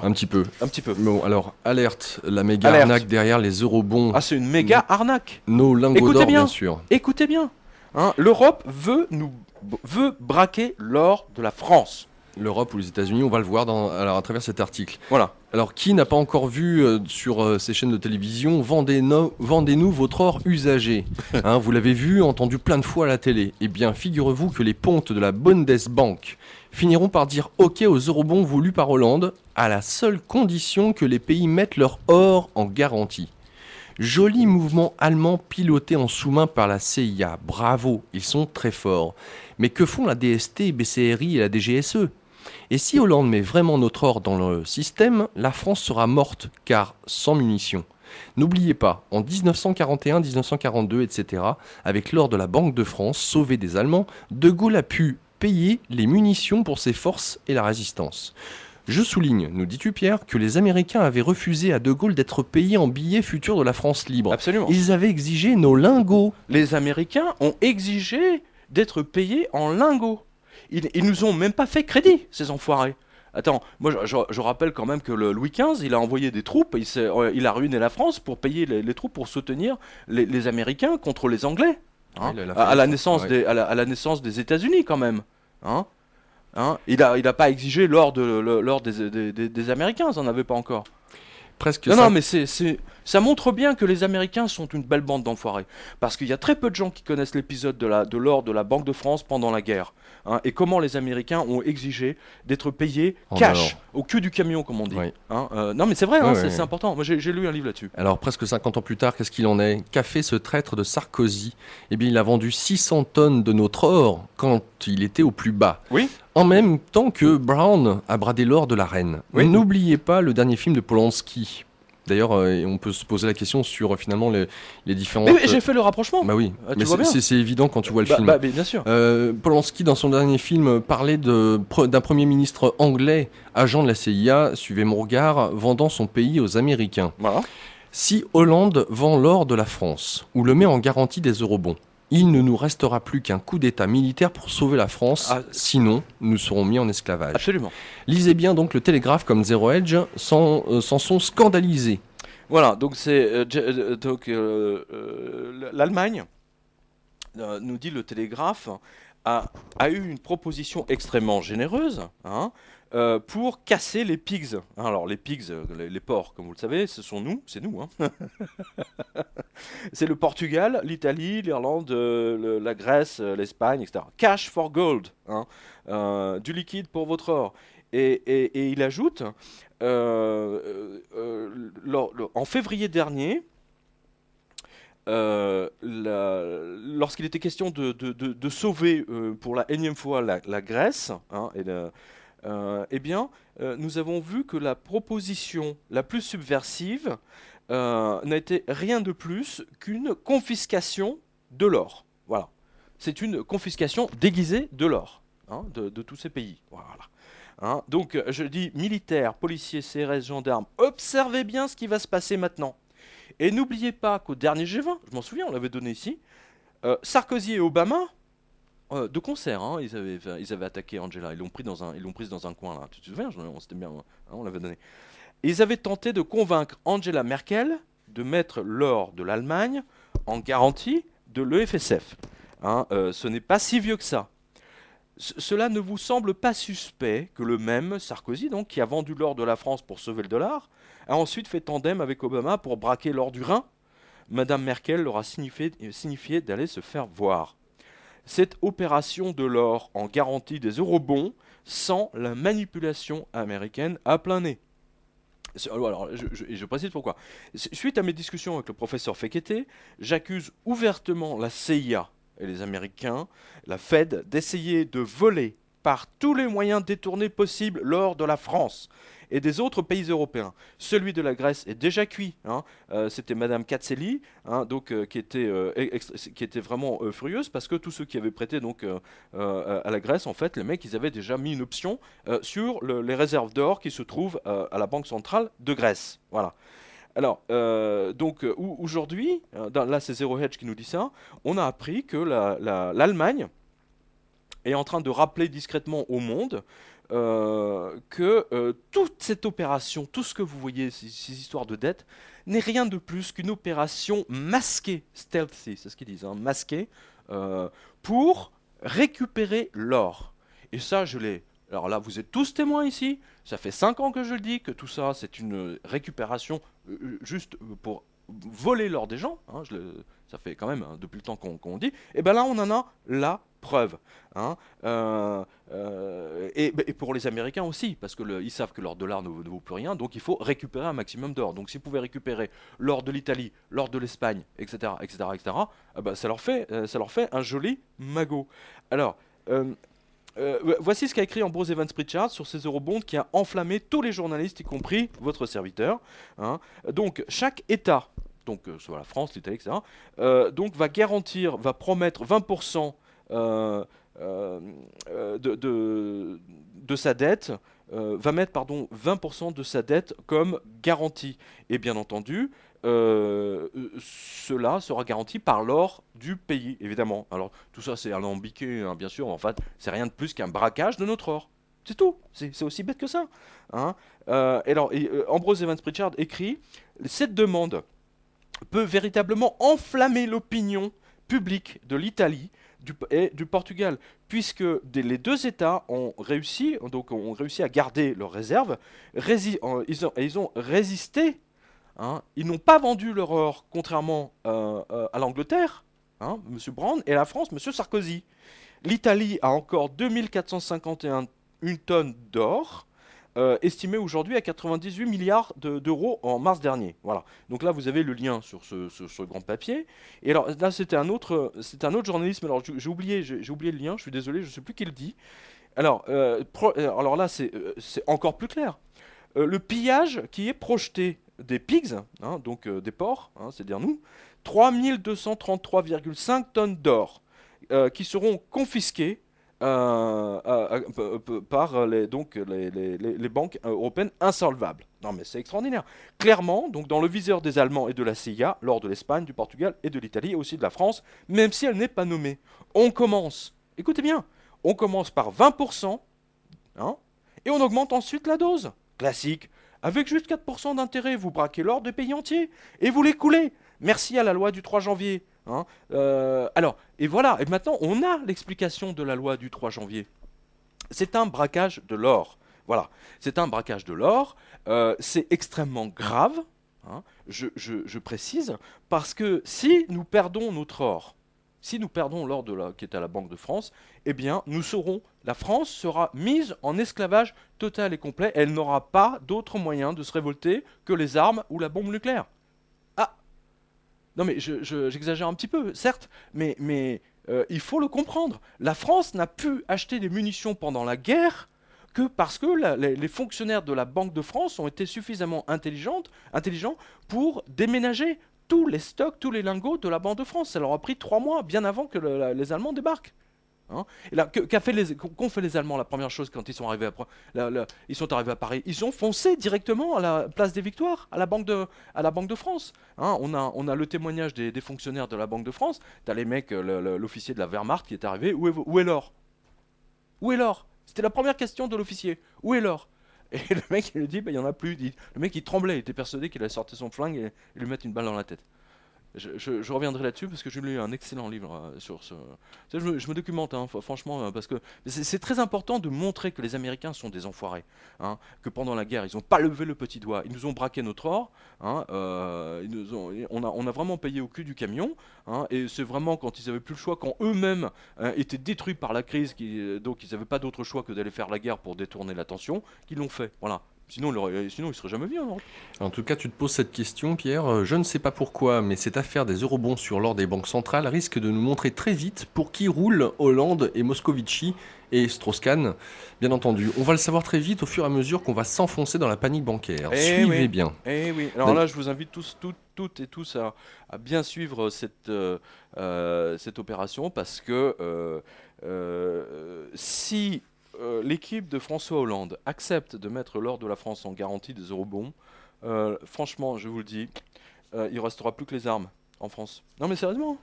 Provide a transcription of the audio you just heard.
Un petit peu. Un petit peu. Bon, alors, alerte, la méga Alerte. arnaque derrière les eurobonds. Ah, c'est une méga arnaque. Nos lingots Écoutez d'or, bien. bien sûr. Écoutez bien. Hein, l'Europe veut braquer l'or de la France. L'Europe ou les États-Unis, on va le voir à travers cet article. Voilà. Alors, qui n'a pas encore vu sur ces chaînes de télévision vendez-nous votre or usagé. Hein, vous l'avez vu, entendu plein de fois à la télé. Eh bien, figurez-vous que les pontes de la Bundesbank finiront par dire OK aux eurobonds voulus par Hollande, à la seule condition que les pays mettent leur or en garantie. Joli mouvement allemand piloté en sous-main par la CIA. Bravo, ils sont très forts. Mais que font la DST, BCRI et la DGSE ? Et si Hollande met vraiment notre or dans le système, la France sera morte, car sans munitions. N'oubliez pas, en 1941, 1942, etc., avec l'or de la Banque de France, sauvé des Allemands, De Gaulle a pu payer les munitions pour ses forces et la résistance. Je souligne, nous dis-tu Pierre, que les Américains avaient refusé à De Gaulle d'être payés en billets futurs de la France libre. Absolument. Ils avaient exigé nos lingots. Les Américains ont exigé d'être payés en lingots. Ils nous ont même pas fait crédit, ces enfoirés. Attends, moi je rappelle quand même que le Louis XV, il a envoyé des troupes, il a ruiné la France pour payer les troupes pour soutenir les Américains contre les Anglais. Hein, Oui, à la naissance des États-Unis quand même. Hein, il a pas exigé l'or des Américains, ça n'en avait pas encore. Presque Non, mais ça montre bien que les Américains sont une belle bande d'enfoirés. Parce qu'il y a très peu de gens qui connaissent l'épisode de l'or de la Banque de France pendant la guerre. Hein, et comment les Américains ont exigé d'être payés cash, au cul du camion, comme on dit. Oui. Hein, non, mais c'est vrai, Oui, c'est important. Moi, j'ai lu un livre là-dessus. Alors, presque 50 ans plus tard, qu'est-ce qu'il en est? Qu'a fait ce traître de Sarkozy? Eh bien, il a vendu 600 tonnes de notre or quand il était au plus bas. Oui. En même temps que Brown a bradé l'or de la reine. Oui. N'oubliez pas le dernier film de Polanski. D'ailleurs, on peut se poser la question sur finalement les différentes... Mais j'ai fait le rapprochement. Bah oui, Tu mais vois bien. c'est évident quand tu vois le film. Bah, bien sûr. Polanski, dans son dernier film, parlait d'un premier ministre anglais, agent de la CIA, suivez mon regard, vendant son pays aux Américains. Voilà. Si Hollande vend l'or de la France, ou le met en garantie des eurobonds, il ne nous restera plus qu'un coup d'État militaire pour sauver la France, sinon nous serons mis en esclavage. Absolument. Lisez bien donc le Télégraphe comme Zero Hedge, s'en sont scandalisés. Voilà, donc c'est l'Allemagne, nous dit le Télégraphe, a eu une proposition extrêmement généreuse pour casser les pigs. Alors les pigs, les porcs, comme vous le savez, c'est nous. Hein. C'est le Portugal, l'Italie, l'Irlande, la Grèce, l'Espagne, etc. Cash for gold, du liquide pour votre or. Et il ajoute, en février dernier, lorsqu'il était question de sauver pour la énième fois la Grèce, eh bien, nous avons vu que la proposition la plus subversive n'a été rien de plus qu'une confiscation de l'or. Voilà. C'est une confiscation déguisée de l'or de tous ces pays. Voilà. Donc, je dis militaires, policiers, CRS, gendarmes, observez bien ce qui va se passer maintenant. Et n'oubliez pas qu'au dernier G20, je m'en souviens, on l'avait donné ici, Sarkozy et Obama, de concert, ils avaient attaqué Angela, ils l'ont prise dans un coin là. Tu te souviens, on l'avait donné. Et ils avaient tenté de convaincre Angela Merkel de mettre l'or de l'Allemagne en garantie de l'EFSF. Ce n'est pas si vieux que ça. Cela ne vous semble pas suspect que le même Sarkozy, donc, qui a vendu l'or de la France pour sauver le dollar, a ensuite fait tandem avec Obama pour braquer l'or du Rhin? Madame Merkel leur a signifié d'aller se faire voir. Cette opération de l'or en garantie des eurobonds sent la manipulation américaine à plein nez. Alors, je précise pourquoi. Suite à mes discussions avec le professeur Fekete, j'accuse ouvertement la CIA et les Américains, la Fed, d'essayer de voler par tous les moyens détournés possibles l'or de la France et des autres pays européens. Celui de la Grèce est déjà cuit. C'était Madame Katselli, qui était vraiment furieuse parce que tous ceux qui avaient prêté à la Grèce, en fait, les mecs, ils avaient déjà mis une option sur les réserves d'or qui se trouvent à la Banque centrale de Grèce. Voilà. Alors, aujourd'hui, là c'est Zero Hedge qui nous dit ça, on a appris que l'Allemagne est en train de rappeler discrètement au monde que toute cette opération, tout ce que vous voyez, ces histoires de dette, n'est rien de plus qu'une opération masquée, stealthy, c'est ce qu'ils disent, hein, masquée, pour récupérer l'or. Et ça, je l'ai. Alors là, vous êtes tous témoins ici. Ça fait 5 ans que je le dis, que tout ça, c'est une récupération juste pour voler l'or des gens. Hein, ça fait quand même hein, depuis le temps qu'on dit. Et bien là, on en a la preuve. Hein, et pour les Américains aussi, parce qu'ils savent que leur dollar ne vaut plus rien, donc il faut récupérer un maximum d'or. Donc si vous pouvez récupérer l'or de l'Italie, l'or de l'Espagne, etc., etc., etc., ça leur fait un joli magot. Alors, voici ce qu'a écrit Ambrose Evans Pritchard sur ces eurobonds qui a enflammé tous les journalistes, y compris votre serviteur. Hein. Donc, chaque État, donc soit la France, l'Italie, etc., donc va promettre 20% de sa dette, va mettre 20% de sa dette comme garantie. Et bien entendu, cela sera garanti par l'or du pays, évidemment. Alors, tout ça, c'est alambiqué, hein, bien sûr. En fait, c'est rien de plus qu'un braquage de notre or. C'est tout. C'est aussi bête que ça. Hein. Ambrose Evans Pritchard écrit « Cette demande peut véritablement enflammer l'opinion publique de l'Italie et du Portugal, puisque les deux États ont réussi à garder leurs réserves, ils ont résisté. Hein, ils n'ont pas vendu leur or, contrairement à l'Angleterre, hein, M. Brown, et la France, M. Sarkozy. L'Italie a encore 2451 tonnes d'or, estimé aujourd'hui à 98 milliards d'euros en mars dernier. Voilà. Donc là, vous avez le lien sur ce grand papier. Et alors là, c'était un autre journaliste. Alors j'ai oublié le lien. Je suis désolé, je ne sais plus qui le dit. Alors là, c'est encore plus clair. Le pillage qui est projeté des pigs, hein, donc des porcs, hein, c'est-à-dire nous, 3233,5 tonnes d'or qui seront confisquées par les banques européennes insolvables. Non mais c'est extraordinaire. Clairement, donc dans le viseur des Allemands et de la CIA, lors de l'Espagne, du Portugal et de l'Italie, et aussi de la France, même si elle n'est pas nommée. On commence, écoutez bien, on commence par 20%, hein, et on augmente ensuite la dose. Classique. Avec juste 4% d'intérêt, vous braquez l'or des pays entiers et vous les coulez. Merci à la loi du 3 janvier. Hein. Et voilà, et maintenant on a l'explication de la loi du 3 janvier. C'est un braquage de l'or. Voilà, c'est un braquage de l'or. C'est extrêmement grave, hein, je précise, parce que si nous perdons notre or, si nous perdons l'or qui est à la Banque de France, eh bien, la France sera mise en esclavage total et complet. Elle n'aura pas d'autre moyen de se révolter que les armes ou la bombe nucléaire. Ah, non mais j'exagère un petit peu, certes, mais il faut le comprendre. La France n'a pu acheter des munitions pendant la guerre que parce que les fonctionnaires de la Banque de France ont été suffisamment intelligents pour déménager tous les stocks, tous les lingots de la Banque de France. Ça leur a pris 3 mois, bien avant que les Allemands débarquent. Hein. Et là, qu'ont fait les Allemands? La première chose quand ils sont arrivés à Paris, ils ont foncé directement à la place des Victoires, à la Banque de France. Hein. On a le témoignage des fonctionnaires de la Banque de France. T'as les mecs, l'officier de la Wehrmacht qui est arrivé. Où est l'or? Où est l'or? C'était la première question de l'officier. Où est l'or? Et le mec, il lui dit, il n'y en a plus. Le mec, il tremblait, il était persuadé qu'il allait sortir son flingue et lui mettre une balle dans la tête. Je reviendrai là-dessus parce que j'ai lu un excellent livre sur ce. Je me documente, hein, franchement, parce que c'est très important de montrer que les Américains sont des enfoirés. Hein, que pendant la guerre, ils n'ont pas levé le petit doigt. Ils nous ont braqué notre or. Hein, on a vraiment payé au cul du camion. Hein, et c'est vraiment quand ils n'avaient plus le choix, quand eux-mêmes étaient détruits par la crise, donc ils n'avaient pas d'autre choix que d'aller faire la guerre pour détourner l'attention, qu'ils l'ont fait. Voilà. Sinon, il serait jamais venu. Hein. En tout cas, tu te poses cette question, Pierre. Je ne sais pas pourquoi, mais cette affaire des eurobonds sur l'or des banques centrales risque de nous montrer très vite pour qui roule Hollande et Moscovici et Strauss-Kahn. Bien entendu, on va le savoir très vite au fur et à mesure qu'on va s'enfoncer dans la panique bancaire. Suivez bien. Eh oui. Alors là, je vous invite toutes et tous à bien suivre cette opération parce que si l'équipe de François Hollande accepte de mettre l'or de la France en garantie des eurobonds, franchement, je vous le dis, il ne restera plus que les armes en France. Non mais sérieusement.